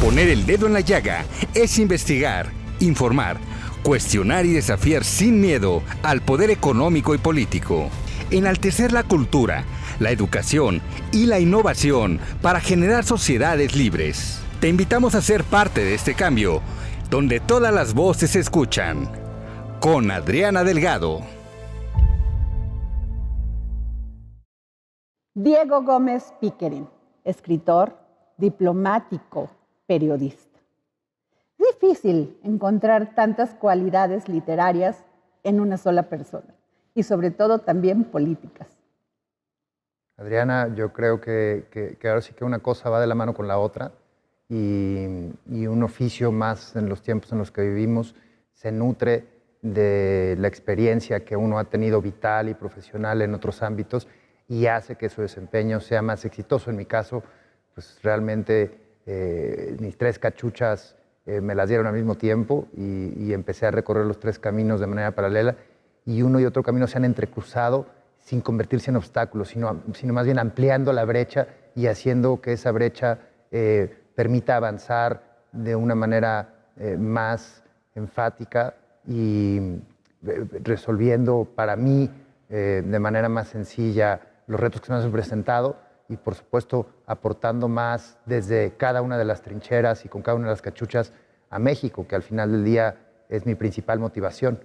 Poner el dedo en la llaga es investigar, informar, cuestionar y desafiar sin miedo al poder económico y político. Enaltecer la cultura, la educación y la innovación para generar sociedades libres. Te invitamos a ser parte de este cambio, donde todas las voces se escuchan. Con Adriana Delgado. Diego Gómez Pickering, escritor, diplomático, periodista. Es difícil encontrar tantas cualidades literarias en una sola persona y sobre todo también políticas. Adriana, yo creo que ahora sí que una cosa va de la mano con la otra y un oficio más en los tiempos en los que vivimos se nutre de la experiencia que uno ha tenido vital y profesional en otros ámbitos y hace que su desempeño sea más exitoso. En mi caso, pues realmente mis 3 cachuchas me las dieron al mismo tiempo y empecé a recorrer los 3 caminos de manera paralela y uno y otro camino se han entrecruzado sin convertirse en obstáculos, sino más bien ampliando la brecha y haciendo que esa brecha permita avanzar de una manera más enfática y resolviendo para mí de manera más sencilla los retos que se me han presentado y por supuesto aportando más desde cada una de las trincheras y con cada una de las cachuchas a México, que al final del día es mi principal motivación.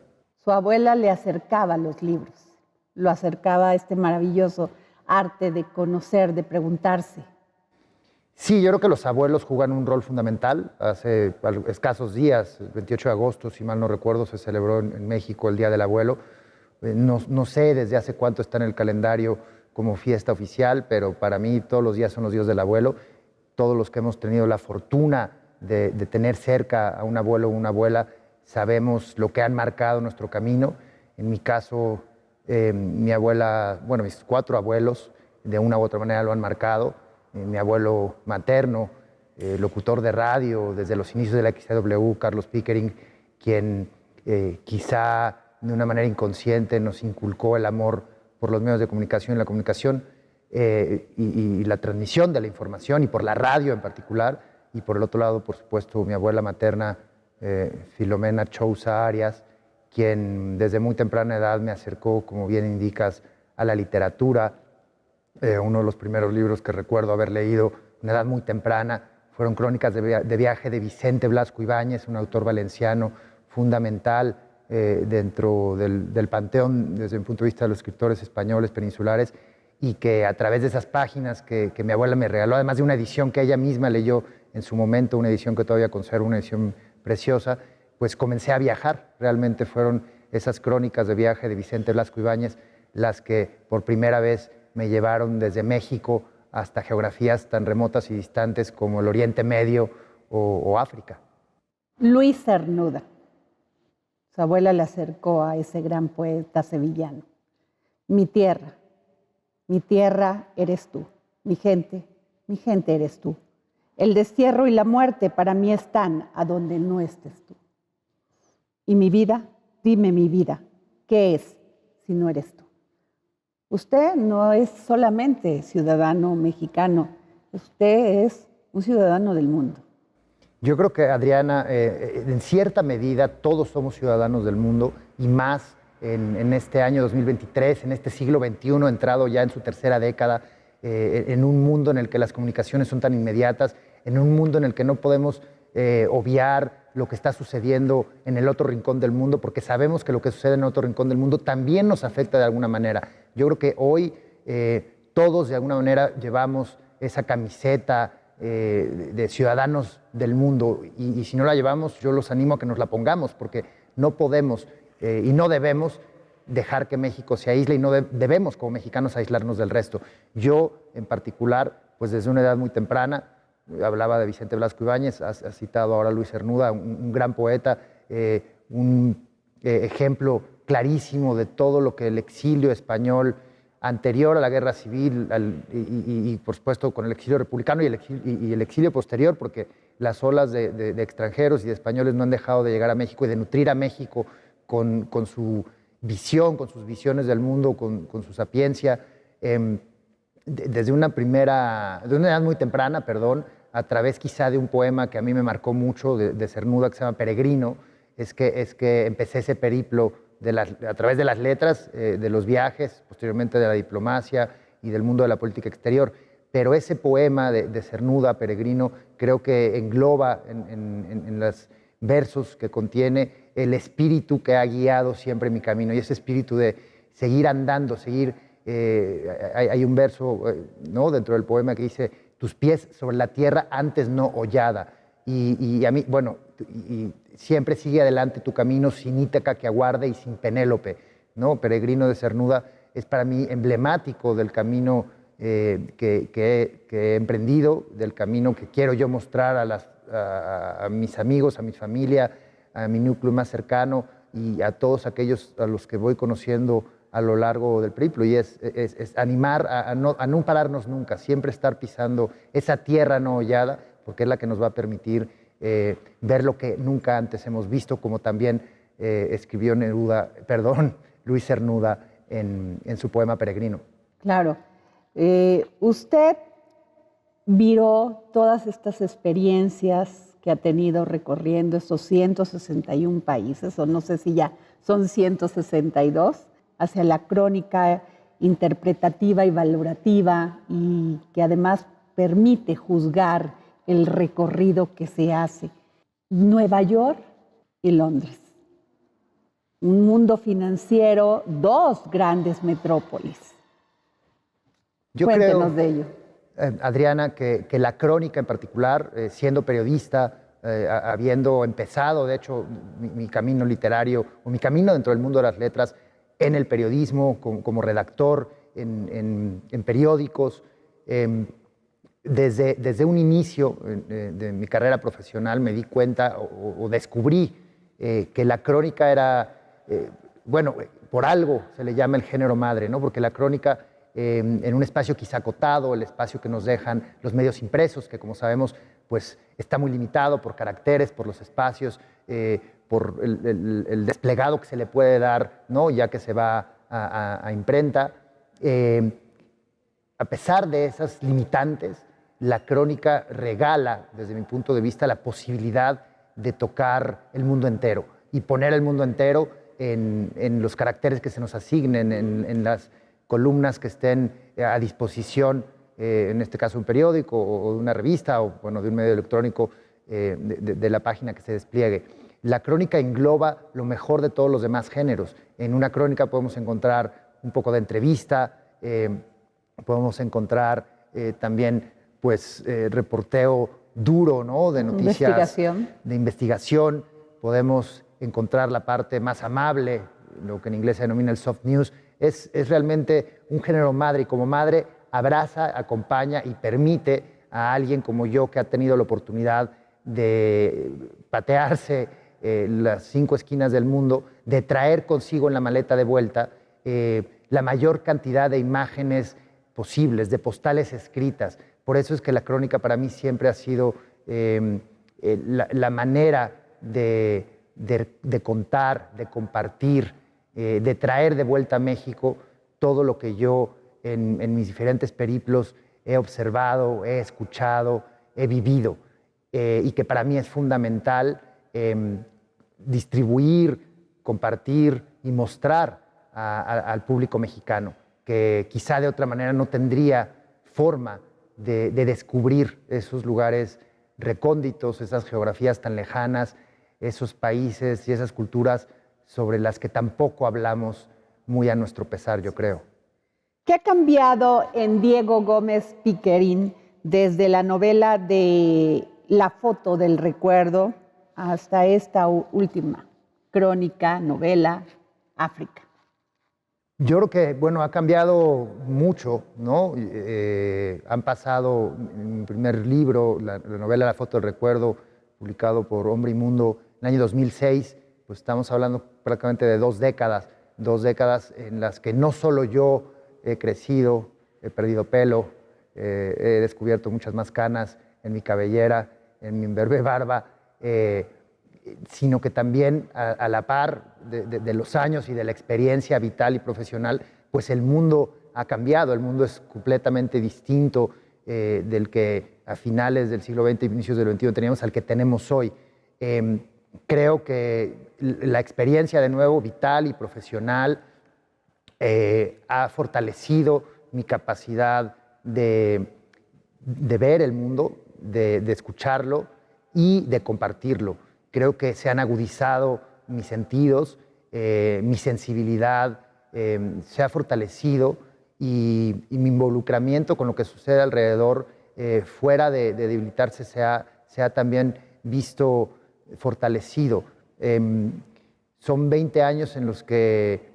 Su abuela le acercaba los libros, lo acercaba a este maravilloso arte de conocer, de preguntarse. Sí, yo creo que los abuelos juegan un rol fundamental. Hace escasos días, el 28 de agosto, si mal no recuerdo, se celebró en México el Día del Abuelo. No sé desde hace cuánto está en el calendario como fiesta oficial, pero para mí todos los días son los días del abuelo. Todos los que hemos tenido la fortuna de tener cerca a un abuelo o una abuela, sabemos lo que han marcado nuestro camino. En mi caso, mi abuela, bueno, mis 4 abuelos, de una u otra manera lo han marcado. Mi abuelo materno, locutor de radio desde los inicios de la XCW, Carlos Pickering, quien quizá de una manera inconsciente nos inculcó el amor por los medios de comunicación y la comunicación y la transmisión de la información y por la radio en particular. Y por el otro lado, por supuesto, mi abuela materna, Filomena Chousa Arias, quien desde muy temprana edad me acercó, como bien indicas, a la literatura. Uno de los primeros libros que recuerdo haber leído a una edad muy temprana fueron Crónicas de viaje de Vicente Blasco Ibáñez, un autor valenciano fundamental dentro del panteón desde el punto de vista de los escritores españoles peninsulares y que a través de esas páginas que mi abuela me regaló, además de una edición que ella misma leyó en su momento, una edición que todavía conservo, una edición preciosa, pues comencé a viajar. Realmente fueron esas Crónicas de viaje de Vicente Blasco Ibáñez las que por primera vez me llevaron desde México hasta geografías tan remotas y distantes como el Oriente Medio o África. Luis Cernuda. Su abuela le acercó a ese gran poeta sevillano. Mi tierra eres tú. Mi gente eres tú. El destierro y la muerte para mí están a donde no estés tú. Y mi vida, dime mi vida, ¿qué es si no eres tú? Usted no es solamente ciudadano mexicano, usted es un ciudadano del mundo. Yo creo que, Adriana, en cierta medida todos somos ciudadanos del mundo y más en este año 2023, en este siglo XXI, entrado ya en su 3ª década, en un mundo en el que las comunicaciones son tan inmediatas, en un mundo en el que no podemos obviar lo que está sucediendo en el otro rincón del mundo, porque sabemos que lo que sucede en el otro rincón del mundo también nos afecta de alguna manera. Yo creo que hoy todos de alguna manera llevamos esa camiseta de ciudadanos del mundo y si no la llevamos yo los animo a que nos la pongamos porque no podemos y no debemos dejar que México se aísle y no debemos como mexicanos aislarnos del resto. Yo en particular, pues desde una edad muy temprana, hablaba de Vicente Blasco Ibáñez, has citado ahora a Luis Cernuda, un gran poeta, un ejemplo clarísimo de todo lo que el exilio español anterior a la guerra civil y por supuesto con el exilio republicano y el exilio posterior, porque las olas de extranjeros y de españoles no han dejado de llegar a México y de nutrir a México con su visión, con sus visiones del mundo, con su sapiencia. Desde una edad muy temprana, a través quizá de un poema que a mí me marcó mucho de Cernuda, que se llama Peregrino, es que empecé ese periplo a través de las letras, de los viajes, posteriormente de la diplomacia y del mundo de la política exterior. Pero ese poema de Cernuda, Peregrino, creo que engloba en los versos que contiene el espíritu que ha guiado siempre mi camino, y ese espíritu de seguir andando, seguir... hay un verso, ¿no?, dentro del poema que dice: tus pies sobre la tierra antes no hollada. Y a mí, bueno, y siempre sigue adelante tu camino sin Ítaca que aguarde y sin Penélope, ¿no? Peregrino de Cernuda es para mí emblemático del camino que he emprendido, del camino que quiero yo mostrar a mis amigos, a mi familia, a mi núcleo más cercano y a todos aquellos a los que voy conociendo a lo largo del periplo, y es animar a no pararnos nunca, siempre estar pisando esa tierra no hollada, porque es la que nos va a permitir ver lo que nunca antes hemos visto, como también escribió Luis Cernuda en su poema Peregrino. Claro. Usted viró todas estas experiencias que ha tenido recorriendo estos 161 países, o no sé si ya son 162, hacia la crónica interpretativa y valorativa, y que además permite juzgar el recorrido que se hace. Nueva York y Londres. Un mundo financiero, dos grandes metrópolis. Yo Cuéntenos creo, de ello. Adriana, que la crónica en particular, siendo periodista, habiendo empezado, de hecho, mi camino literario, o mi camino dentro del mundo de las letras, en el periodismo, como redactor, en periódicos, desde un inicio de mi carrera profesional me di cuenta o descubrí que la crónica era, bueno, por algo se le llama el género madre, ¿no? Porque la crónica, en un espacio quizá acotado, el espacio que nos dejan los medios impresos, que como sabemos, pues está muy limitado por caracteres, por los espacios, por el desplegado que se le puede dar, ¿no?, ya que se va a imprenta. A pesar de esas limitantes, la crónica regala, desde mi punto de vista, la posibilidad de tocar el mundo entero y poner el mundo entero en los caracteres que se nos asignen, en las columnas que estén a disposición, en este caso un periódico o de una revista o bueno, de un medio electrónico, de la página que se despliegue. La crónica engloba lo mejor de todos los demás géneros. En una crónica podemos encontrar un poco de entrevista, podemos encontrar también pues, reporteo duro, ¿no?, de noticias, de investigación. Podemos encontrar la parte más amable, lo que en inglés se denomina el soft news. Es realmente un género madre, y como madre abraza, acompaña y permite a alguien como yo, que ha tenido la oportunidad de patearse las 5 esquinas del mundo, de traer consigo en la maleta de vuelta la mayor cantidad de imágenes posibles, de postales escritas. Por eso es que la crónica para mí siempre ha sido la manera de contar, de compartir, de traer de vuelta a México todo lo que yo en mis diferentes periplos he observado, he escuchado, he vivido, y que para mí es fundamental distribuir, compartir y mostrar al público mexicano, que quizá de otra manera no tendría forma de descubrir esos lugares recónditos, esas geografías tan lejanas, esos países y esas culturas sobre las que tampoco hablamos muy a nuestro pesar, yo creo. ¿Qué ha cambiado en Diego Gómez Piquerín desde la novela de La foto del recuerdo hasta esta última crónica, novela, África? Yo creo que, bueno, ha cambiado mucho, ¿no? Han pasado, mi primer libro, la novela La foto del recuerdo, publicado por Hombre y Mundo en el año 2006, pues estamos hablando prácticamente de 2 décadas en las que no solo yo he crecido, he perdido pelo, he descubierto muchas más canas en mi cabellera, en mi imberbe barba, sino que también a la par de los años y de la experiencia vital y profesional, pues el mundo ha cambiado, el mundo es completamente distinto, del que a finales del siglo XX y inicios del XXI teníamos al que tenemos hoy. Creo que la experiencia, de nuevo, vital y profesional, ha fortalecido mi capacidad de ver el mundo, de escucharlo y de compartirlo. Creo que se han agudizado mis sentidos, mi sensibilidad se ha fortalecido y mi involucramiento con lo que sucede alrededor, fuera de debilitarse, se ha también visto fortalecido. Son 20 años en los que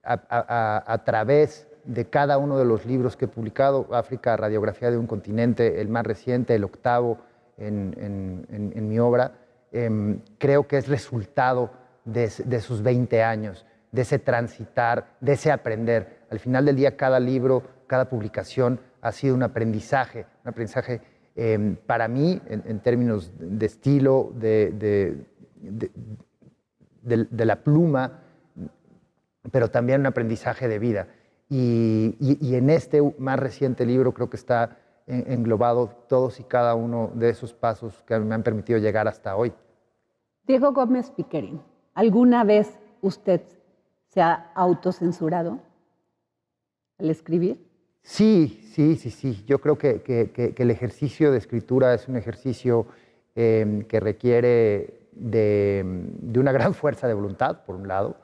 a través de cada uno de los libros que he publicado, África, Radiografía de un continente, el más reciente, el octavo en mi obra, creo que es resultado de sus 20 años, de ese transitar, de ese aprender. Al final del día, cada libro, cada publicación ha sido un aprendizaje para mí, en términos de estilo, de la pluma, pero también un aprendizaje de vida. Y en este más reciente libro creo que está englobado todos y cada uno de esos pasos que me han permitido llegar hasta hoy. Diego Gómez Piquerín, ¿alguna vez usted se ha autocensurado al escribir? Sí. Yo creo que el ejercicio de escritura es un ejercicio que requiere de una gran fuerza de voluntad, por un lado.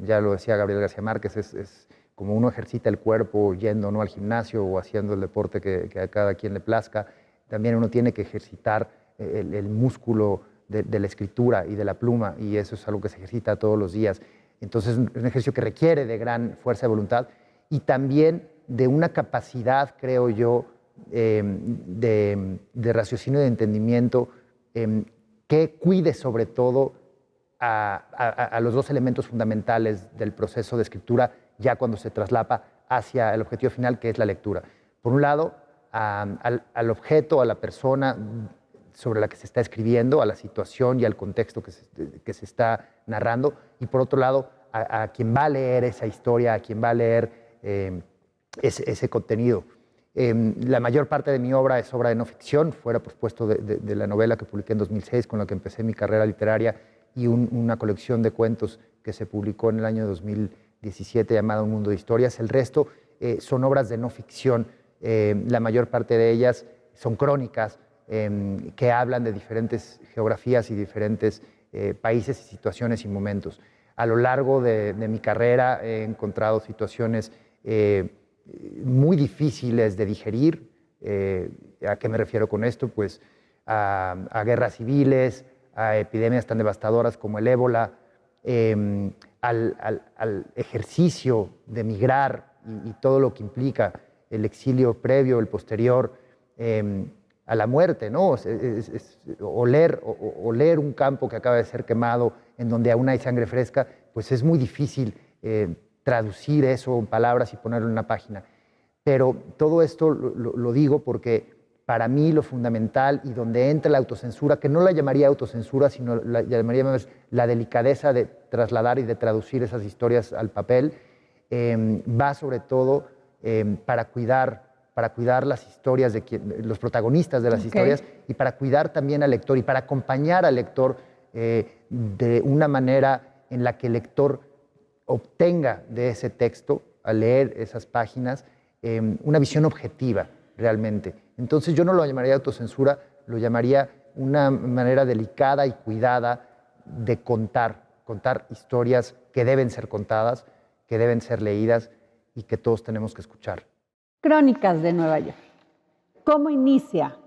Ya lo decía Gabriel García Márquez, es como uno ejercita el cuerpo yendo, ¿no?, al gimnasio o haciendo el deporte que a cada quien le plazca. También uno tiene que ejercitar el músculo de la escritura y de la pluma, y eso es algo que se ejercita todos los días. Entonces es un ejercicio que requiere de gran fuerza de voluntad y también de una capacidad, creo yo, de raciocinio y de entendimiento que cuide sobre todo a los dos elementos fundamentales del proceso de escritura, ya cuando se traslapa hacia el objetivo final, que es la lectura. Por un lado, al objeto, a la persona sobre la que se está escribiendo, a la situación y al contexto que se está narrando, y por otro lado, a quien va a leer esa historia, a quien va a leer ese contenido. La mayor parte de mi obra es obra de no ficción, fuera por supuesto de la novela que publiqué en 2006, con la que empecé mi carrera literaria, y una colección de cuentos que se publicó en el año 2017 llamada Un Mundo de Historias. El resto son obras de no ficción. La mayor parte de ellas son crónicas que hablan de diferentes geografías y diferentes países y situaciones y momentos. A lo largo de mi carrera he encontrado situaciones muy difíciles de digerir. ¿A qué me refiero con esto? Pues a guerras civiles, a epidemias tan devastadoras como el ébola, al ejercicio de migrar y todo lo que implica el exilio previo, el posterior, a la muerte, ¿no? Oler un campo que acaba de ser quemado, en donde aún hay sangre fresca, pues es muy difícil traducir eso en palabras y ponerlo en una página. Pero todo esto lo digo porque para mí lo fundamental y donde entra la autocensura, que no la llamaría autocensura, sino la llamaría más la delicadeza de trasladar y de traducir esas historias al papel, va sobre todo para cuidar las historias de los protagonistas de las historias, y para cuidar también al lector y para acompañar al lector de una manera en la que el lector obtenga de ese texto, al leer esas páginas, una visión objetiva realmente. Entonces yo no lo llamaría autocensura, lo llamaría una manera delicada y cuidada de contar historias que deben ser contadas, que deben ser leídas y que todos tenemos que escuchar. Crónicas de Nueva York. ¿Cómo inicia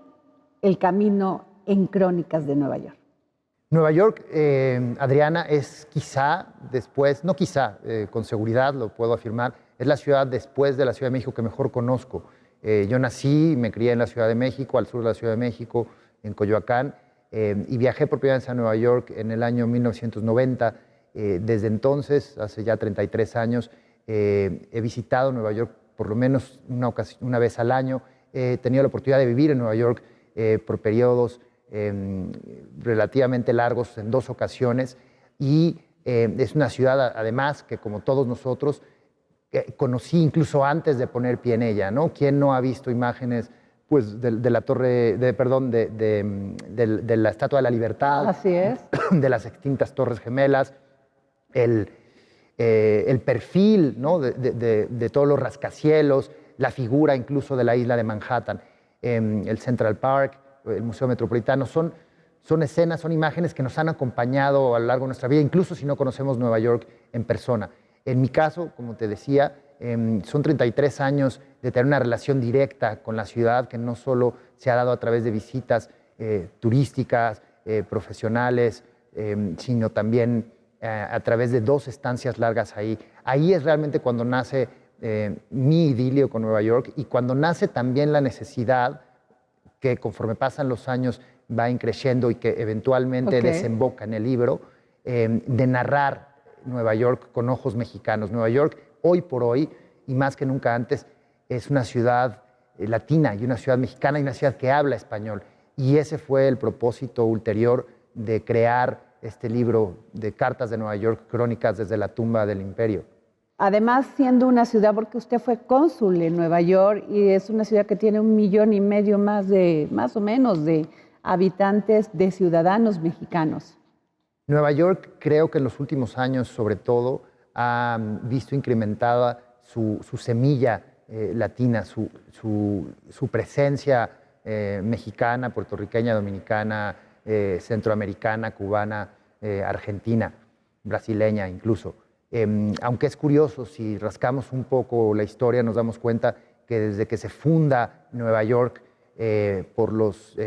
el camino en Crónicas de Nueva York? Nueva York, Adriana, es quizá después, no quizá, con seguridad lo puedo afirmar, es la ciudad después de la Ciudad de México que mejor conozco. Yo nací, me crié en la Ciudad de México, al sur de la Ciudad de México, en Coyoacán, y viajé por primera vez a Nueva York en el año 1990. Desde entonces, hace ya 33 años, he visitado Nueva York por lo menos una vez al año. He tenido la oportunidad de vivir en Nueva York por periodos relativamente largos en 2 ocasiones, y es una ciudad además que, como todos nosotros, conocí incluso antes de poner pie en ella, ¿no? ¿Quién no ha visto imágenes pues, de la torre, de la Estatua de la Libertad? Así es. De las extintas Torres Gemelas, el perfil, ¿no? de todos los rascacielos, la figura incluso de la isla de Manhattan, el Central Park, el Museo Metropolitano, son escenas, son imágenes que nos han acompañado a lo largo de nuestra vida, incluso si no conocemos Nueva York en persona. En mi caso, como te decía, son 33 años de tener una relación directa con la ciudad que no solo se ha dado a través de visitas turísticas, profesionales, sino también a través de 2 estancias largas ahí. Ahí es realmente cuando nace mi idilio con Nueva York y cuando nace también la necesidad que conforme pasan los años va increciendo y que eventualmente desemboca en el libro, de narrar Nueva York con ojos mexicanos. Nueva York, hoy por hoy, y más que nunca antes, es una ciudad latina y una ciudad mexicana y una ciudad que habla español. Y ese fue el propósito ulterior de crear este libro de Cartas de Nueva York, Crónicas desde la tumba del imperio. Además, siendo una ciudad, porque usted fue cónsul en Nueva York y es una ciudad que tiene 1,5 millones más o menos, de habitantes, de ciudadanos mexicanos. Nueva York, creo que en los últimos años, sobre todo, ha visto incrementada su semilla latina, su presencia mexicana, puertorriqueña, dominicana, centroamericana, cubana, argentina, brasileña incluso. Aunque es curioso, si rascamos un poco la historia, nos damos cuenta que desde que se funda Nueva York por los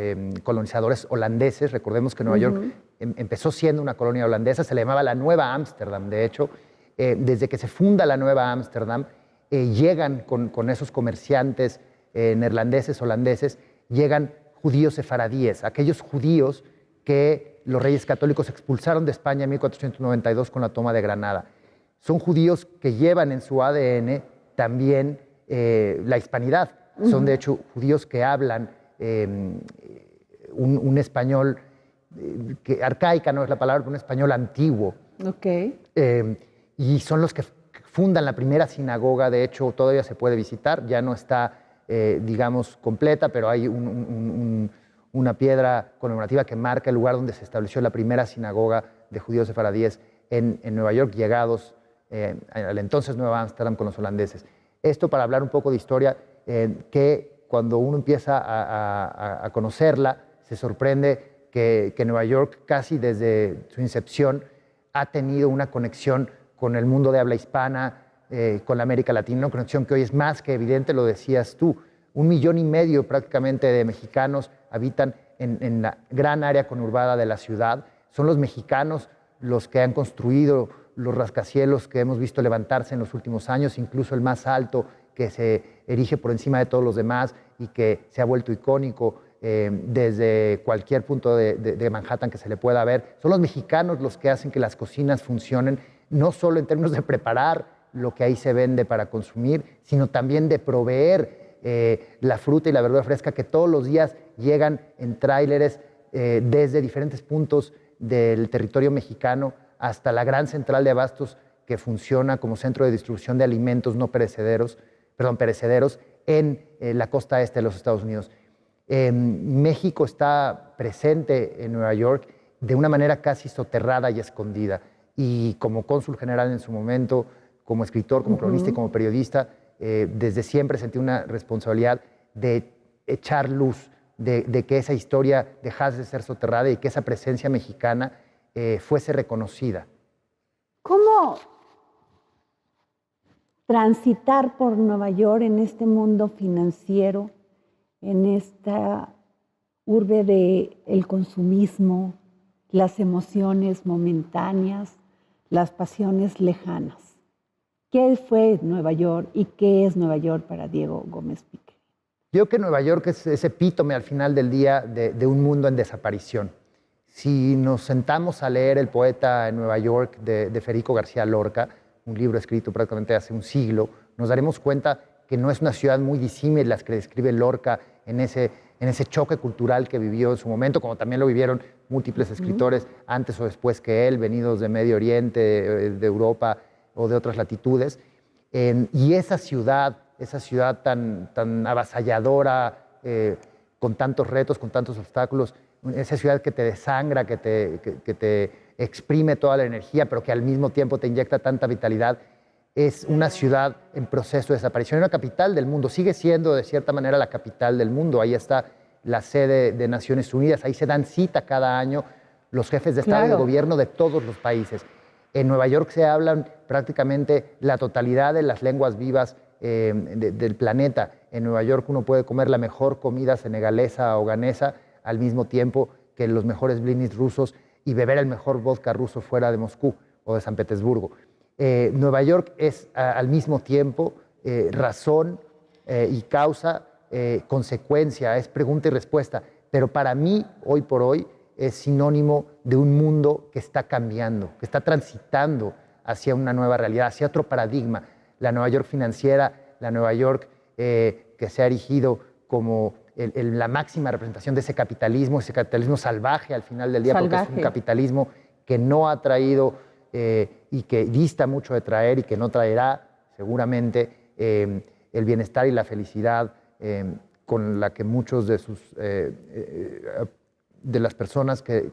colonizadores holandeses, recordemos que Nueva York empezó siendo una colonia holandesa, se le llamaba la Nueva Ámsterdam, de hecho. Desde que se funda la Nueva Ámsterdam, llegan con esos comerciantes neerlandeses, holandeses, llegan judíos sefaradíes, aquellos judíos que los reyes católicos expulsaron de España en 1492 con la toma de Granada. Son judíos que llevan en su ADN también la hispanidad. Son de hecho judíos que hablan un español que arcaica no es la palabra, pero un español antiguo. Y son los que fundan la primera sinagoga. De hecho, todavía se puede visitar, ya no está, digamos, completa, pero hay una piedra conmemorativa que marca el lugar donde se estableció la primera sinagoga de judíos sefaradíes en Nueva York, llegados al entonces Nueva Ámsterdam con los holandeses. Esto para hablar un poco de historia, que cuando uno empieza a conocerla, se sorprende que Nueva York casi desde su incepción ha tenido una conexión con el mundo de habla hispana, con la América Latina, una conexión que hoy es más que evidente, lo decías tú. 1,5 millones prácticamente de mexicanos habitan en la gran área conurbada de la ciudad. Son los mexicanos los que han construido los rascacielos que hemos visto levantarse en los últimos años, incluso el más alto que se erige por encima de todos los demás y que se ha vuelto icónico desde cualquier punto de Manhattan que se le pueda ver. Son los mexicanos los que hacen que las cocinas funcionen, no solo en términos de preparar lo que ahí se vende para consumir, sino también de proveer la fruta y la verdura fresca que todos los días llegan en tráileres desde diferentes puntos del territorio mexicano hasta la gran central de abastos que funciona como centro de distribución de alimentos no perecederos, perecederos en la costa este de los Estados Unidos. México está presente en Nueva York de una manera casi soterrada y escondida. Y como cónsul general en su momento, como escritor, como cronista y como periodista, desde siempre sentí una responsabilidad de echar luz, de que esa historia dejase de ser soterrada y que esa presencia mexicana fuese reconocida. ¿Cómo transitar por Nueva York en este mundo financiero, en esta urbe del consumismo, las emociones momentáneas, las pasiones lejanas? ¿Qué fue Nueva York y qué es Nueva York para Diego Gómez Piqué? Yo creo que Nueva York es ese epítome al final del día de un mundo en desaparición. Si nos sentamos a leer El poeta en Nueva York de Federico García Lorca, un libro escrito prácticamente hace un siglo, nos daremos cuenta que no es una ciudad muy disímil las que describe Lorca en ese choque cultural que vivió en su momento, como también lo vivieron múltiples escritores antes o después que él, venidos de Medio Oriente, de Europa o de otras latitudes. Y esa ciudad tan avasalladora, con tantos retos, con tantos obstáculos, esa ciudad que te desangra, que te exprime toda la energía, pero que al mismo tiempo te inyecta tanta vitalidad, es una ciudad en proceso de desaparición, una capital del mundo, sigue siendo de cierta manera la capital del mundo. Ahí está la sede de Naciones Unidas, ahí se dan cita cada año los jefes de Estado y de gobierno de todos los países. En Nueva York se hablan prácticamente la totalidad de las lenguas vivas del planeta. En Nueva York uno puede comer la mejor comida senegalesa o ganesa al mismo tiempo que los mejores blinis rusos y beber el mejor vodka ruso fuera de Moscú o de San Petersburgo. Nueva York es al mismo tiempo razón y causa, consecuencia, es pregunta y respuesta. Pero para mí, hoy por hoy, es sinónimo de un mundo que está cambiando, que está transitando hacia una nueva realidad, hacia otro paradigma. La Nueva York financiera, la Nueva York que se ha erigido como la máxima representación de ese capitalismo salvaje al final del día, porque es un capitalismo que no ha traído y que dista mucho de traer y que no traerá seguramente el bienestar y la felicidad con la que muchos de las personas que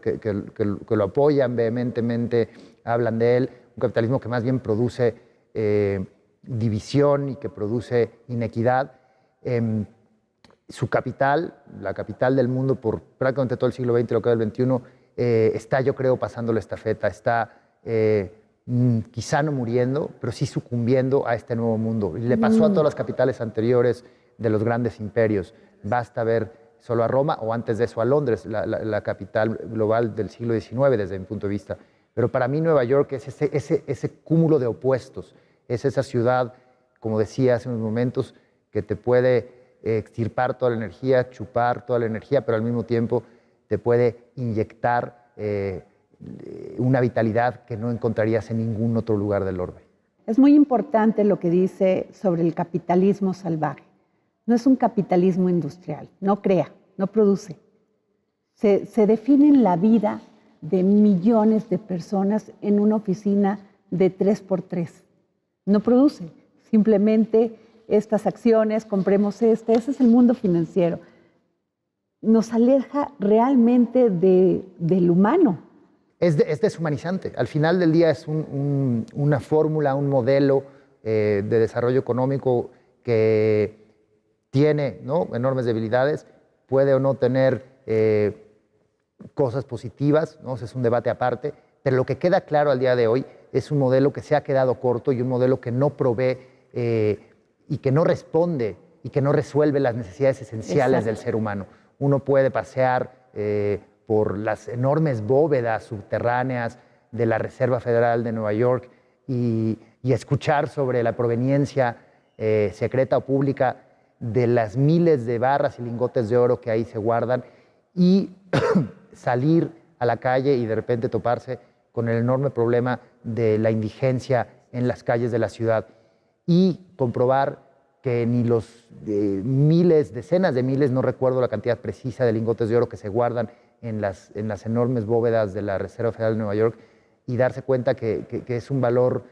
lo apoyan vehementemente hablan de él, un capitalismo que más bien produce división y que produce inequidad. Su capital, la capital del mundo por prácticamente todo el siglo XX y lo que es el XXI, está, yo creo, pasando la estafeta, está quizá no muriendo, pero sí sucumbiendo a este nuevo mundo. Y le pasó a todas las capitales anteriores de los grandes imperios. Basta ver solo a Roma o antes de eso a Londres, la capital global del siglo XIX desde mi punto de vista. Pero para mí Nueva York es ese cúmulo de opuestos, es esa ciudad, como decía hace unos momentos, que te puede extirpar toda la energía, chupar toda la energía, pero al mismo tiempo te puede inyectar una vitalidad que no encontrarías en ningún otro lugar del orbe. Es muy importante lo que dice sobre el capitalismo salvaje. No es un capitalismo industrial, no crea, no produce. Se define la vida de millones de personas en una oficina de 3x3. No produce, simplemente estas acciones, compremos ese es el mundo financiero. Nos aleja realmente del humano. Es deshumanizante. Al final del día es una fórmula, un modelo de desarrollo económico que tiene, ¿no?, enormes debilidades, puede o no tener cosas positivas, ¿no? Es un debate aparte, pero lo que queda claro al día de hoy es un modelo que se ha quedado corto y un modelo que no provee y que no responde y que no resuelve las necesidades esenciales del ser humano. Uno puede pasear por las enormes bóvedas subterráneas de la Reserva Federal de Nueva York y escuchar sobre la proveniencia secreta o pública de las miles de barras y lingotes de oro que ahí se guardan y salir a la calle y de repente toparse con el enorme problema de la indigencia en las calles de la ciudad y comprobar que ni los miles, decenas de miles, no recuerdo la cantidad precisa de lingotes de oro que se guardan en las enormes bóvedas de la Reserva Federal de Nueva York y darse cuenta que es un valor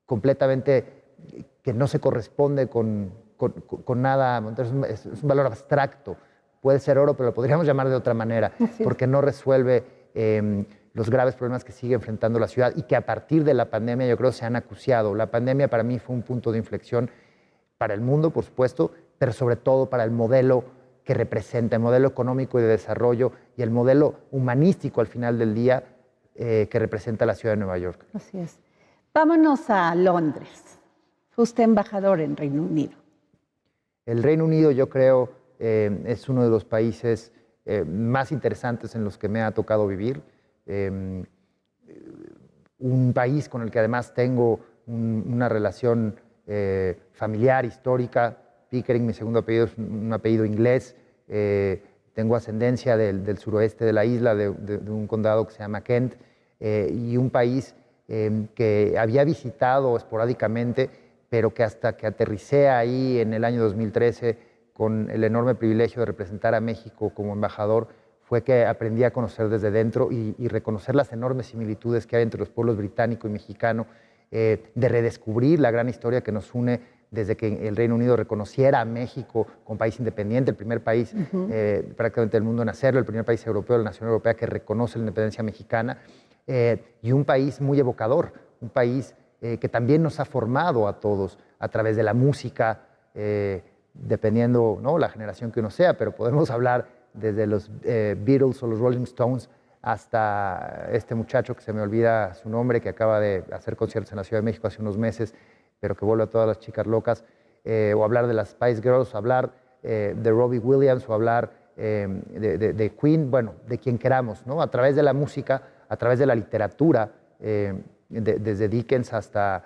completamente que no se corresponde con nada. Entonces es un valor abstracto. Puede ser oro, pero lo podríamos llamar de otra manera, porque no resuelve los graves problemas que sigue enfrentando la ciudad y que a partir de la pandemia yo creo se han acuciado. La pandemia para mí fue un punto de inflexión para el mundo, por supuesto, pero sobre todo para el modelo que representa, el modelo económico y de desarrollo y el modelo humanístico al final del día que representa la ciudad de Nueva York. Así es. Vámonos a Londres. Usted embajador en Reino Unido. El Reino Unido, yo creo, es uno de los países más interesantes en los que me ha tocado vivir. Un país con el que además tengo una relación familiar, histórica. Pickering, mi segundo apellido, es un apellido inglés. Tengo ascendencia del suroeste de la isla, de un condado que se llama Kent, y un país que había visitado esporádicamente, pero que hasta que aterricé ahí en el año 2013 con el enorme privilegio de representar a México como embajador, fue que aprendí a conocer desde dentro y reconocer las enormes similitudes que hay entre los pueblos británico y mexicano de redescubrir la gran historia que nos une desde que el Reino Unido reconociera a México como país independiente, el primer país prácticamente del mundo en hacerlo, el primer país europeo, la nación europea que reconoce la independencia mexicana, y un país muy evocador, un país que también nos ha formado a todos a través de la música, dependiendo, ¿no?, la generación que uno sea, pero podemos hablar desde los Beatles o los Rolling Stones hasta este muchacho que se me olvida su nombre, que acaba de hacer conciertos en la Ciudad de México hace unos meses, pero que vuelve a todas las chicas locas, o hablar de las Spice Girls, o hablar de Robbie Williams, o hablar de Queen, bueno, de quien queramos, ¿no? A través de la música, a través de la literatura, desde Dickens hasta,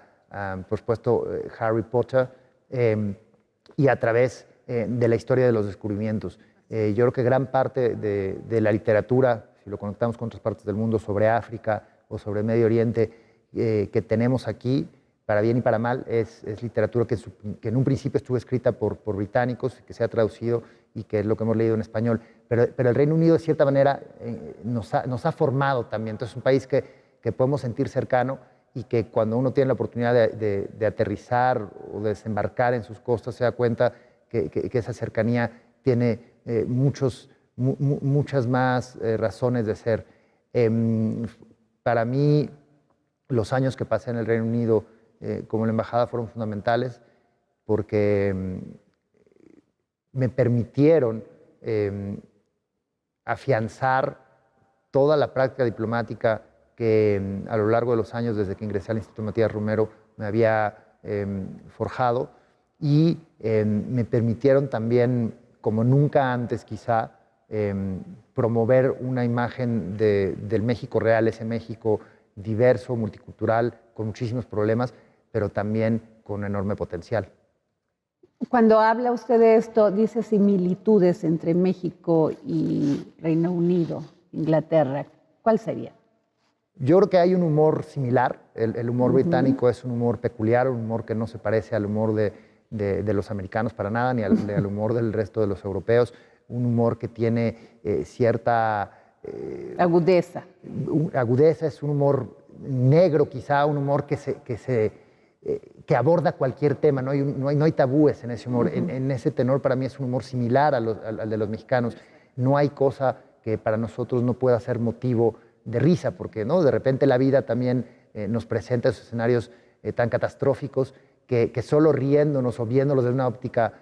por supuesto, Harry Potter, y a través de la historia de los descubrimientos. Yo creo que gran parte de la literatura, si lo conectamos con otras partes del mundo, sobre África o sobre Medio Oriente, que tenemos aquí, para bien y para mal, es literatura que en un principio estuvo escrita por británicos, que se ha traducido y que es lo que hemos leído en español. Pero el Reino Unido, de cierta manera, nos ha formado también. Entonces, es un país que podemos sentir cercano y que cuando uno tiene la oportunidad de aterrizar o de desembarcar en sus costas, se da cuenta que esa cercanía tiene muchas más razones de ser. Para mí, los años que pasé en el Reino Unido como la embajada fueron fundamentales porque me permitieron afianzar toda la práctica diplomática que a lo largo de los años, desde que ingresé al Instituto Matías Romero, me había forjado, y me permitieron también, como nunca antes quizá, promover una imagen del México real, ese México diverso, multicultural, con muchísimos problemas, pero también con enorme potencial. Cuando habla usted de esto, dice similitudes entre México y Reino Unido, Inglaterra. ¿Cuál sería? Yo creo que hay un humor similar. El humor británico es un humor peculiar, un humor que no se parece al humor de los americanos para nada, ni al humor del resto de los europeos. Un humor que tiene cierta... agudeza. Agudeza, es un humor negro quizá, un humor que aborda cualquier tema, no hay tabúes en ese humor. En ese tenor, para mí es un humor similar al de los mexicanos. No hay cosa que para nosotros no pueda ser motivo de risa, porque, ¿no?, de repente la vida también nos presenta esos escenarios tan catastróficos que solo riéndonos o viéndolos desde una óptica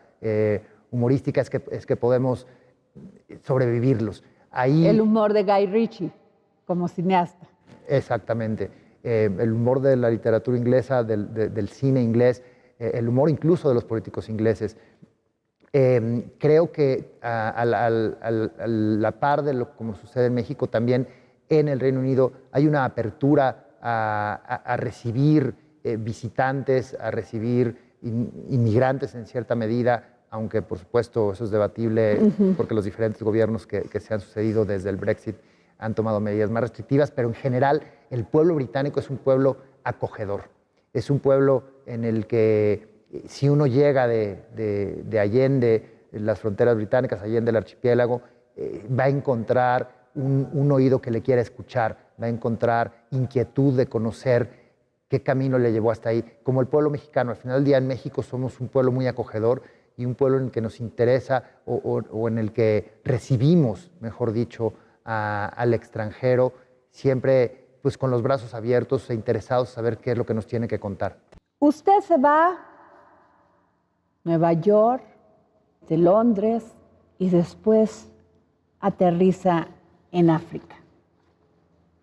humorística es que podemos sobrevivirlos. Ahí, el humor de Guy Ritchie como cineasta. Exactamente. El humor de la literatura inglesa, del cine inglés, el humor incluso de los políticos ingleses. Creo que a la par de como sucede en México, también en el Reino Unido hay una apertura a recibir visitantes, a recibir inmigrantes en cierta medida, aunque por supuesto eso es debatible porque los diferentes gobiernos que se han sucedido desde el Brexit han tomado medidas más restrictivas, pero en general el pueblo británico es un pueblo acogedor. Es un pueblo en el que si uno llega de allende las fronteras británicas, allende el archipiélago, va a encontrar un oído que le quiera escuchar, va a encontrar inquietud de conocer qué camino le llevó hasta ahí. Como el pueblo mexicano, al final del día en México somos un pueblo muy acogedor y un pueblo en el que nos interesa o en el que recibimos, mejor dicho, al extranjero, siempre pues con los brazos abiertos e interesados en saber qué es lo que nos tiene que contar. Usted se va a Nueva York, de Londres, y después aterriza en África.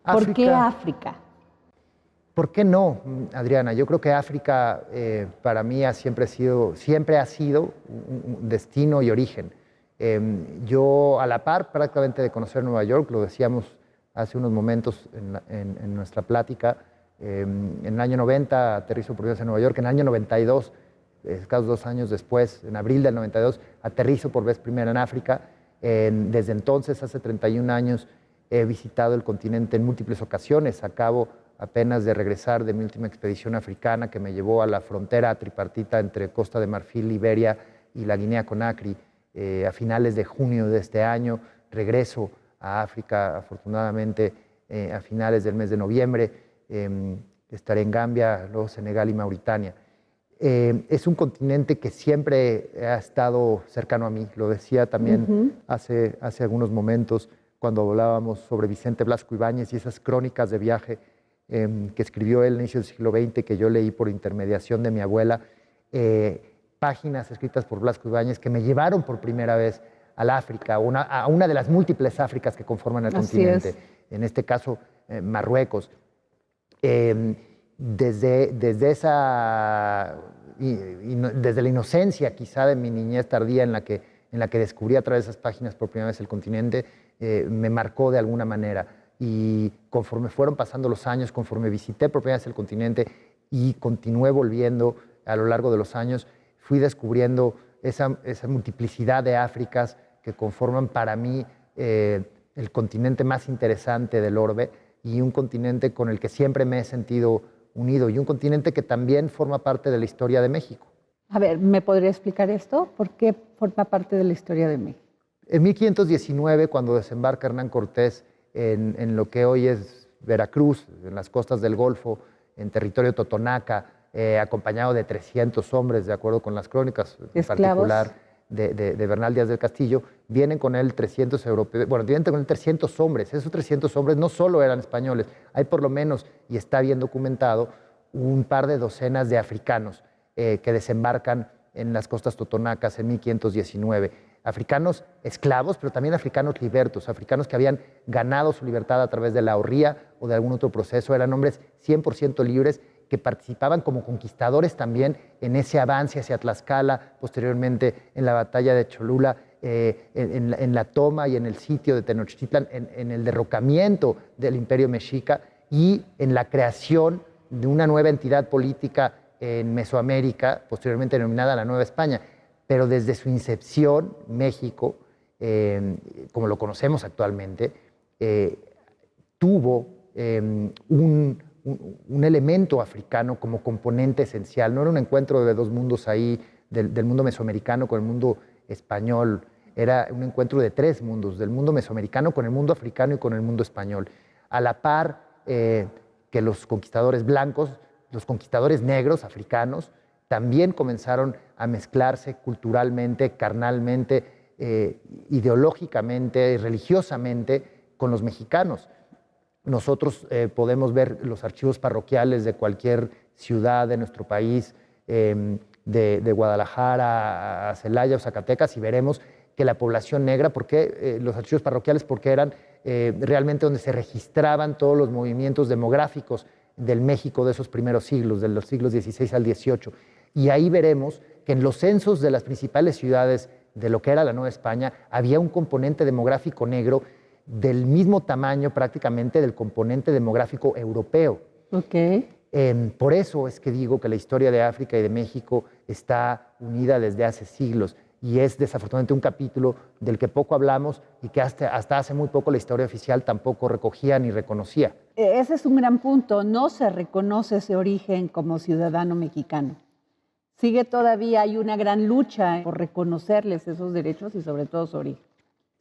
¿Por qué África? ¿Por qué no, Adriana? Yo creo que África para mí siempre ha sido un destino y origen. Yo, a la par prácticamente de conocer Nueva York, lo decíamos hace unos momentos en nuestra plática, en el año 90 aterrizo por primera vez en Nueva York, en el año 92, escasos 2 años después, en abril del 92, aterrizo por vez primera en África. Desde entonces, hace 31 años, he visitado el continente en múltiples ocasiones. Acabo apenas de regresar de mi última expedición africana que me llevó a la frontera tripartita entre Costa de Marfil, Liberia y la Guinea-Conakry. A finales de junio de este año regreso a África, afortunadamente a finales del mes de noviembre, estaré en Gambia, luego Senegal y Mauritania. Es un continente que siempre ha estado cercano a mí. Lo decía también hace algunos momentos cuando hablábamos sobre Vicente Blasco Ibáñez y esas crónicas de viaje que escribió él al inicio del siglo XX, que yo leí por intermediación de mi abuela. Páginas escritas por Blasco Ibáñez que me llevaron por primera vez al África, a una de las múltiples Áfricas que conforman el continente. En este caso, Marruecos. Desde la inocencia quizá de mi niñez tardía en la que descubrí a través de esas páginas por primera vez el continente, me marcó de alguna manera. Y conforme fueron pasando los años, conforme visité por primera vez el continente y continué volviendo a lo largo de los años, fui descubriendo esa multiplicidad de Áfricas que conforman para mí el continente más interesante del orbe y un continente con el que siempre me he sentido unido y un continente que también forma parte de la historia de México. A ver, ¿me podría explicar esto? ¿Por qué forma parte de la historia de México? En 1519, cuando desembarca Hernán Cortés en lo que hoy es Veracruz, en las costas del Golfo, en territorio totonaca, acompañado de 300 hombres, de acuerdo con las crónicas, en particular de Bernal Díaz del Castillo, vienen con él 300 europeos, bueno, vienen con él 300 hombres. Esos 300 hombres no solo eran españoles, hay por lo menos, y está bien documentado, un par de docenas de africanos que desembarcan en las costas totonacas en 1519. Africanos esclavos, pero también africanos libertos, africanos que habían ganado su libertad a través de la ahorría o de algún otro proceso. Eran hombres 100% libres que participaban como conquistadores también en ese avance hacia Tlaxcala, posteriormente en la batalla de Cholula, en la toma y en el sitio de Tenochtitlan, en el derrocamiento del Imperio Mexica y en la creación de una nueva entidad política en Mesoamérica, posteriormente denominada la Nueva España. Pero desde su incepción, México, como lo conocemos actualmente, tuvo un elemento africano como componente esencial. No era un encuentro de dos mundos ahí, del mundo mesoamericano con el mundo español. Era un encuentro de tres mundos, del mundo mesoamericano con el mundo africano y con el mundo español. A la par que los conquistadores blancos, los conquistadores negros africanos, también comenzaron a mezclarse culturalmente, carnalmente, ideológicamente y religiosamente con los mexicanos. Nosotros podemos ver los archivos parroquiales de cualquier ciudad de nuestro país, de Guadalajara a Celaya o Zacatecas, y veremos que la población negra, los archivos parroquiales, porque eran realmente donde se registraban todos los movimientos demográficos del México de esos primeros siglos, de los siglos XVI al XVIII. Y ahí veremos que en los censos de las principales ciudades de lo que era la Nueva España había un componente demográfico negro del mismo tamaño prácticamente del componente demográfico europeo. Okay. Por eso es que digo que la historia de África y de México está unida desde hace siglos y es desafortunadamente un capítulo del que poco hablamos y que hasta hace muy poco la historia oficial tampoco recogía ni reconocía. Ese es un gran punto. No se reconoce ese origen como ciudadano mexicano. Sigue todavía, hay una gran lucha por reconocerles esos derechos y sobre todo su origen.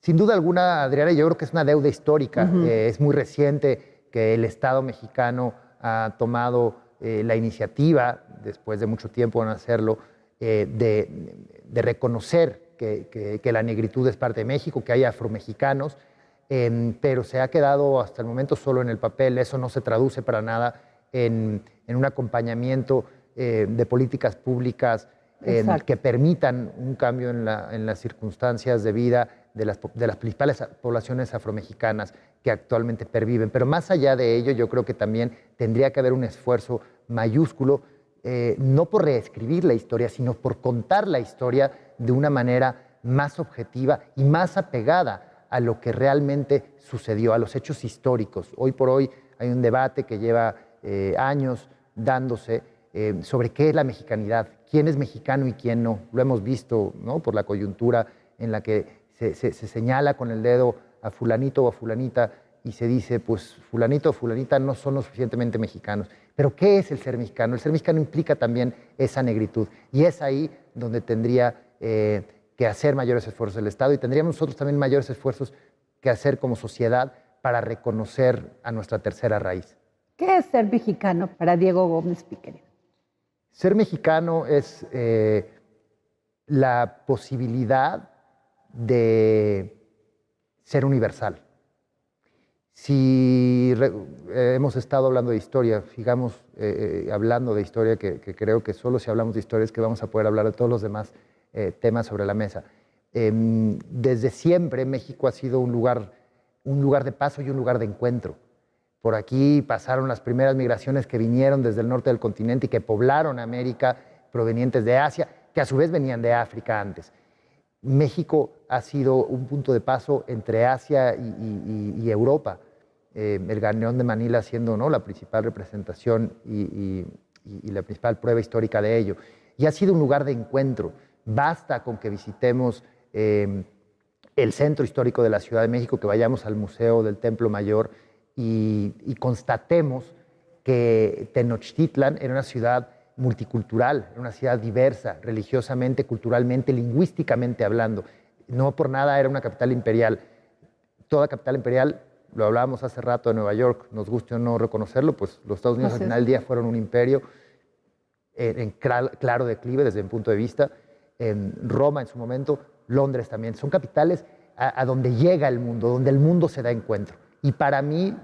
Sin duda alguna, Adriana, yo creo que es una deuda histórica. Es muy reciente que el Estado mexicano ha tomado la iniciativa, después de mucho tiempo en hacerlo, de reconocer que la negritud es parte de México, que hay afromexicanos, pero se ha quedado hasta el momento solo en el papel. Eso no se traduce para nada en un acompañamiento de políticas públicas que permitan un cambio en las circunstancias de vida de las principales poblaciones afromexicanas que actualmente perviven. Pero más allá de ello, yo creo que también tendría que haber un esfuerzo mayúsculo, no por reescribir la historia, sino por contar la historia de una manera más objetiva y más apegada a lo que realmente sucedió, a los hechos históricos. Hoy por hoy hay un debate que lleva años dándose sobre qué es la mexicanidad, quién es mexicano y quién no. Lo hemos visto, ¿no?, por la coyuntura en la que se señala con el dedo a fulanito o a fulanita y se dice, pues fulanito o fulanita no son lo suficientemente mexicanos. Pero ¿qué es el ser mexicano? El ser mexicano implica también esa negritud y es ahí donde tendría que hacer mayores esfuerzos el Estado y tendríamos nosotros también mayores esfuerzos que hacer como sociedad para reconocer a nuestra tercera raíz. ¿Qué es ser mexicano para Diego Gómez Piquerín? Ser mexicano es la posibilidad de ser universal. Si hemos estado hablando de historia, sigamos hablando de historia, que creo que solo si hablamos de historia es que vamos a poder hablar de todos los demás temas sobre la mesa. Desde siempre México ha sido un lugar de paso y un lugar de encuentro. Por aquí pasaron las primeras migraciones que vinieron desde el norte del continente y que poblaron América, provenientes de Asia, que a su vez venían de África antes. México ha sido un punto de paso entre Asia y Europa. El Galeón de Manila siendo, ¿no?, la principal representación y la principal prueba histórica de ello. Y ha sido un lugar de encuentro. Basta con que visitemos el centro histórico de la Ciudad de México, que vayamos al Museo del Templo Mayor y constatemos que Tenochtitlan era una ciudad multicultural, era una ciudad diversa, religiosamente, culturalmente, lingüísticamente hablando. No por nada era una capital imperial. Toda capital imperial, lo hablábamos hace rato de Nueva York, nos guste o no reconocerlo, pues los Estados Unidos al final del día fueron un imperio en claro declive desde mi punto de vista. En Roma en su momento, Londres también. Son capitales a donde llega el mundo, donde el mundo se da encuentro. Y para mí,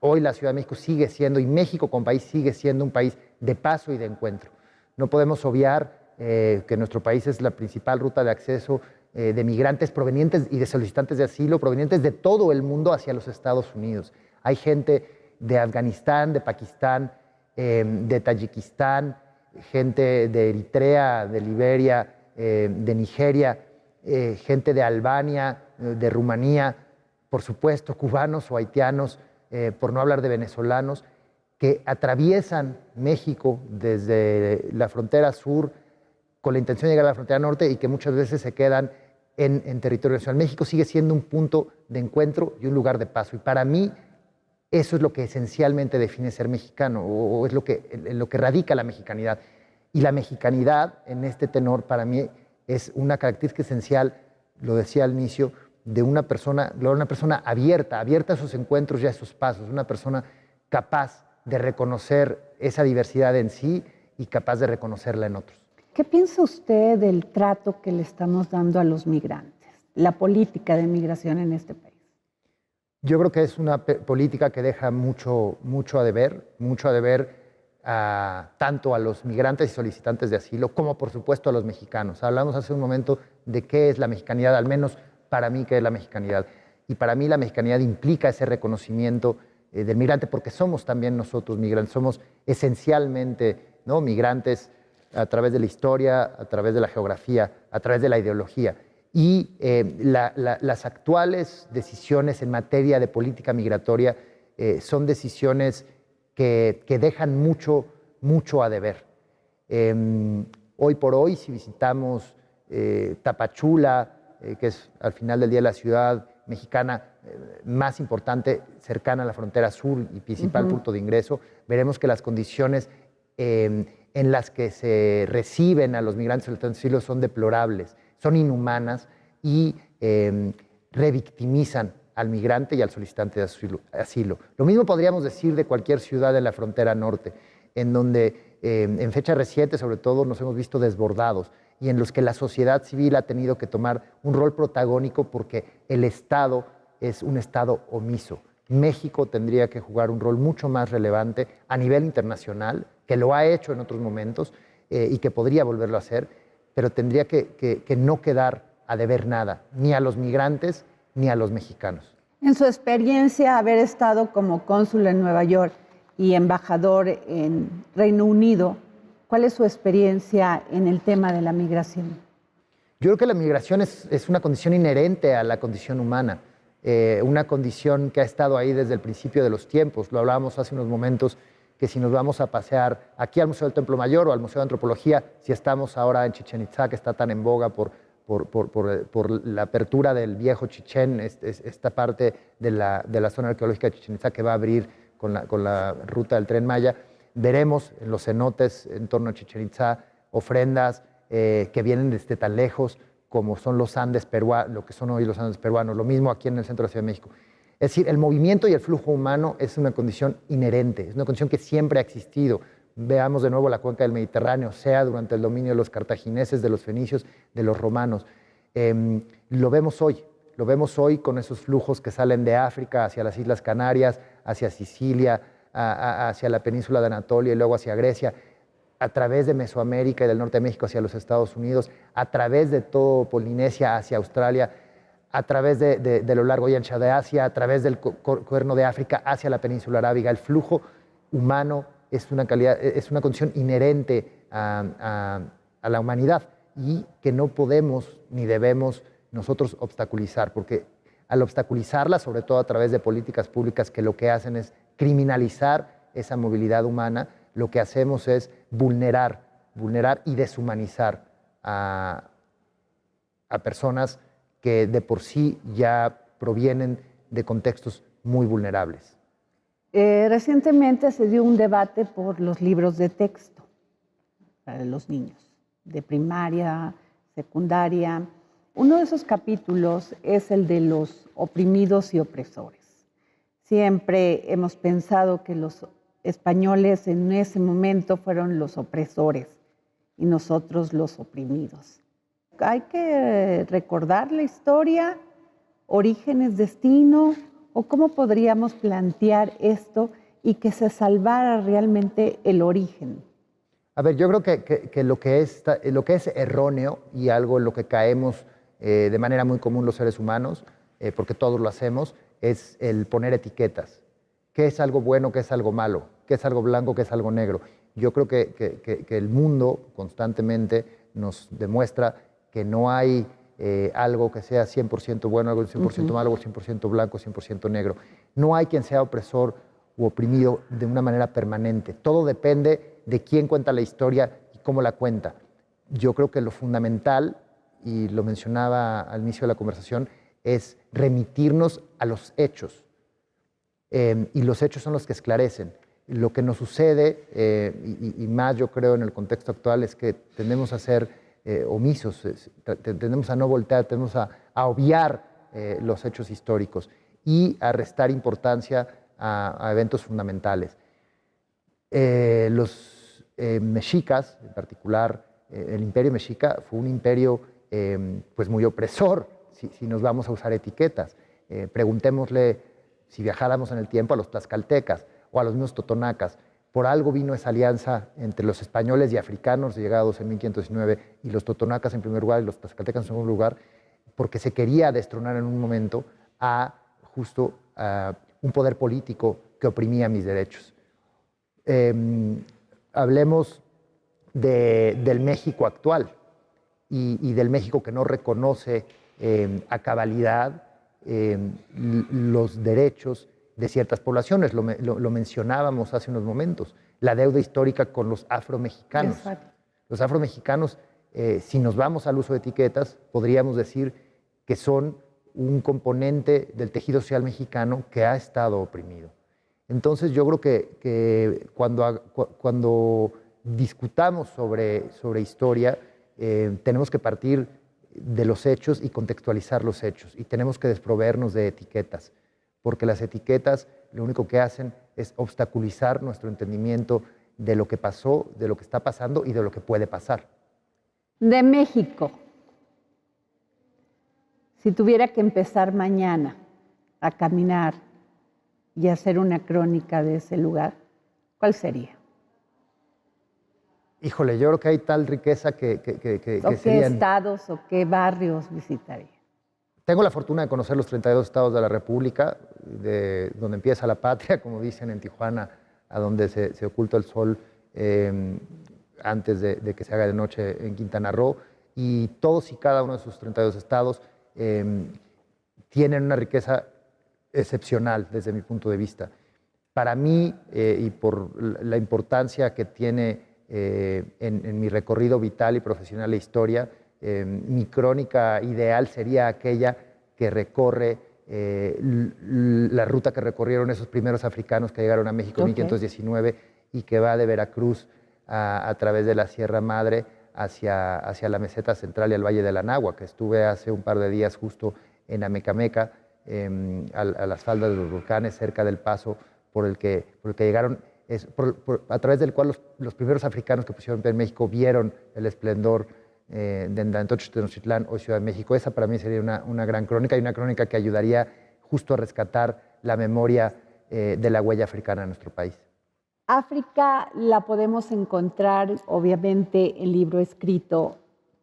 hoy la Ciudad de México sigue siendo, y México como país sigue siendo un país de paso y de encuentro. No podemos obviar que nuestro país es la principal ruta de acceso de migrantes provenientes y de solicitantes de asilo provenientes de todo el mundo hacia los Estados Unidos. Hay gente de Afganistán, de Pakistán, de Tayikistán, gente de Eritrea, de Liberia, de Nigeria, gente de Albania, de Rumanía, por supuesto, cubanos o haitianos, por no hablar de venezolanos, que atraviesan México desde la frontera sur con la intención de llegar a la frontera norte y que muchas veces se quedan en territorio nacional. México sigue siendo un punto de encuentro y un lugar de paso. Y para mí eso es lo que esencialmente define ser mexicano, o es en lo que radica la mexicanidad. Y la mexicanidad, en este tenor, para mí es una característica esencial, lo decía al inicio, de una persona abierta a esos encuentros y a esos pasos, una persona capaz de reconocer esa diversidad en sí y capaz de reconocerla en otros. ¿Qué piensa usted del trato que le estamos dando a los migrantes, la política de migración en este país? Yo creo que es una política que deja mucho a deber tanto a los migrantes y solicitantes de asilo como por supuesto a los mexicanos. Hablamos hace un momento de qué es la mexicanidad, al menos para mí qué es la mexicanidad. Y para mí la mexicanidad implica ese reconocimiento del migrante, porque somos también nosotros migrantes, somos esencialmente, ¿no?, migrantes a través de la historia, a través de la geografía, a través de la ideología. Y las actuales decisiones en materia de política migratoria son decisiones que dejan mucho a deber. Hoy por hoy, si visitamos Tapachula, que es al final del día la ciudad mexicana más importante, cercana a la frontera sur y principal punto de ingreso, veremos que las condiciones en las que se reciben a los migrantes solicitantes de asilo son deplorables, son inhumanas y revictimizan al migrante y al solicitante de asilo. Lo mismo podríamos decir de cualquier ciudad de la frontera norte, en donde en fechas recientes sobre todo nos hemos visto desbordados y en los que la sociedad civil ha tenido que tomar un rol protagónico porque el Estado es un Estado omiso. México tendría que jugar un rol mucho más relevante a nivel internacional, que lo ha hecho en otros momentos y que podría volverlo a hacer, pero tendría que no quedar a deber nada, ni a los migrantes ni a los mexicanos. En su experiencia, haber estado como cónsul en Nueva York y embajador en Reino Unido, ¿cuál es su experiencia en el tema de la migración? Yo creo que la migración es una condición inherente a la condición humana, una condición que ha estado ahí desde el principio de los tiempos. Lo hablábamos hace unos momentos, que si nos vamos a pasear aquí al Museo del Templo Mayor o al Museo de Antropología, si estamos ahora en Chichén Itzá, que está tan en boga por la apertura del viejo Chichén, esta parte de la zona arqueológica de Chichén Itzá que va a abrir con la ruta del Tren Maya, veremos en los cenotes en torno a Chichén Itzá ofrendas que vienen desde tan lejos como son los Andes peruanos, lo que son hoy los Andes peruanos, lo mismo aquí en el centro de la Ciudad de México. Es decir, el movimiento y el flujo humano es una condición inherente, es una condición que siempre ha existido. Veamos de nuevo la cuenca del Mediterráneo, sea durante el dominio de los cartagineses, de los fenicios, de los romanos. Lo vemos hoy con esos flujos que salen de África hacia las Islas Canarias, hacia Sicilia, hacia la península de Anatolia y luego hacia Grecia, a través de Mesoamérica y del norte de México hacia los Estados Unidos, a través de todo Polinesia hacia Australia, a través de lo largo y ancho de Asia, a través del cuerno de África hacia la península arábiga. El flujo humano es una condición inherente a la humanidad y que no podemos ni debemos nosotros obstaculizar, porque al obstaculizarla, sobre todo a través de políticas públicas que lo que hacen es criminalizar esa movilidad humana, lo que hacemos es vulnerar y deshumanizar a personas que de por sí ya provienen de contextos muy vulnerables. Recientemente se dio un debate por los libros de texto para los niños de primaria, secundaria. Uno de esos capítulos es el de los oprimidos y opresores. Siempre hemos pensado que los españoles en ese momento fueron los opresores y nosotros los oprimidos. Hay que recordar la historia, orígenes, destino, o cómo podríamos plantear esto y que se salvara realmente el origen. A ver, yo creo que lo que es erróneo y algo en lo que caemos de manera muy común los seres humanos, porque todos lo hacemos, es el poner etiquetas. ¿Qué es algo bueno, qué es algo malo? ¿Qué es algo blanco, qué es algo negro? Yo creo que el mundo constantemente nos demuestra que no hay algo que sea 100% bueno, algo 100% malo, algo 100% blanco, 100% negro. No hay quien sea opresor u oprimido de una manera permanente. Todo depende de quién cuenta la historia y cómo la cuenta. Yo creo que lo fundamental, y lo mencionaba al inicio de la conversación, es remitirnos a los hechos. Y los hechos son los que esclarecen. Lo que nos sucede, y más yo creo en el contexto actual, es que tendemos a ser omisos, tendemos a no voltear, tendemos a obviar los hechos históricos y a restar importancia a eventos fundamentales. Los mexicas, en particular el imperio mexica, fue un imperio pues muy opresor, si nos vamos a usar etiquetas. Preguntémosle, si viajáramos en el tiempo, a los tlaxcaltecas o a los mismos totonacas. Por algo vino esa alianza entre los españoles y africanos llegados en 1519 y los totonacas en primer lugar y los tlaxcaltecas en segundo lugar, porque se quería destronar en un momento a justo un poder político que oprimía mis derechos. Hablemos del México actual y del México que no reconoce a cabalidad los derechos de ciertas poblaciones. Lo mencionábamos hace unos momentos, la deuda histórica con los afromexicanos. Exacto. Los afromexicanos, si nos vamos al uso de etiquetas, podríamos decir que son un componente del tejido social mexicano que ha estado oprimido. Entonces yo creo que cuando discutamos sobre historia, tenemos que partir de los hechos y contextualizar los hechos, y tenemos que desproveernos de etiquetas, porque las etiquetas lo único que hacen es obstaculizar nuestro entendimiento de lo que pasó, de lo que está pasando y de lo que puede pasar. De México, si tuviera que empezar mañana a caminar y hacer una crónica de ese lugar, ¿cuál sería? Híjole, yo creo que hay tal riqueza que ¿O qué serían... estados o qué barrios visitaría? Tengo la fortuna de conocer los 32 estados de la República, de donde empieza la patria, como dicen en Tijuana, a donde se oculta el sol antes de que se haga de noche en Quintana Roo, y todos y cada uno de esos 32 estados tienen una riqueza excepcional desde mi punto de vista. Para mí, y por la importancia que tiene en mi recorrido vital y profesional de historia, mi crónica ideal sería aquella que recorre la ruta que recorrieron esos primeros africanos que llegaron a México en 1519 y que va de Veracruz a través de la Sierra Madre hacia la meseta central y al Valle del Anáhuac, que estuve hace un par de días justo en Amecameca, a las faldas de los volcanes, cerca del paso por el que llegaron, a través del cual los primeros africanos que pusieron pie en México vieron el esplendor de Ndantoche, Tenochtitlán, hoy Ciudad de México. Esa para mí sería una gran crónica, y una crónica que ayudaría justo a rescatar la memoria de la huella africana en nuestro país. África la podemos encontrar, obviamente, en libro escrito,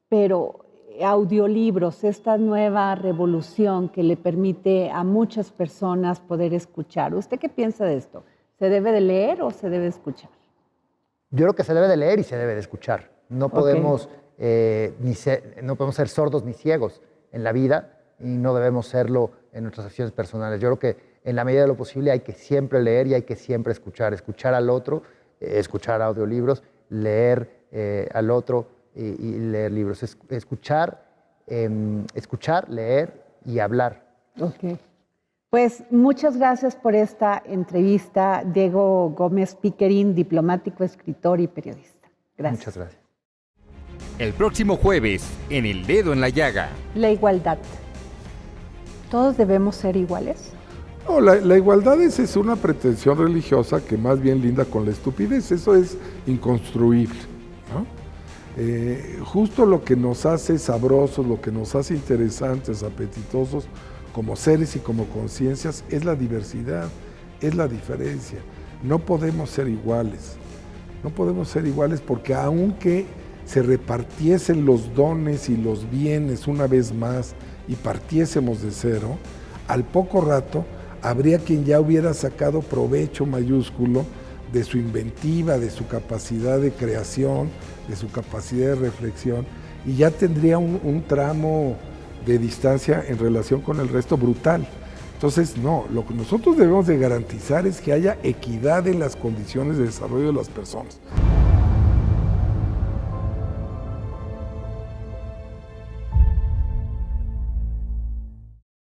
pero audiolibros, esta nueva revolución que le permite a muchas personas poder escuchar. ¿Usted qué piensa de esto? ¿Se debe de leer o se debe de escuchar? Yo creo que se debe de leer y se debe de escuchar. No podemos, no podemos ser sordos ni ciegos en la vida, y no debemos serlo en nuestras acciones personales. Yo creo que en la medida de lo posible hay que siempre leer y hay que siempre escuchar al otro, escuchar audiolibros, leer al otro y leer libros. Escuchar, leer y hablar. Ok. Pues muchas gracias por esta entrevista, Diego Gómez Piquerín, diplomático, escritor y periodista. Gracias. Muchas gracias. El próximo jueves, en El Dedo en la Llaga. La igualdad. ¿Todos debemos ser iguales? No, la igualdad es una pretensión religiosa que más bien linda con la estupidez. Eso es inconstruible, ¿no? Justo lo que nos hace sabrosos, lo que nos hace interesantes, apetitosos como seres y como conciencias, es la diversidad, es la diferencia. No podemos ser iguales. No podemos ser iguales porque aunque se repartiesen los dones y los bienes una vez más y partiésemos de cero, al poco rato habría quien ya hubiera sacado provecho mayúsculo de su inventiva, de su capacidad de creación, de su capacidad de reflexión, y ya tendría un tramo de distancia en relación con el resto brutal. Entonces, no, lo que nosotros debemos de garantizar es que haya equidad en las condiciones de desarrollo de las personas.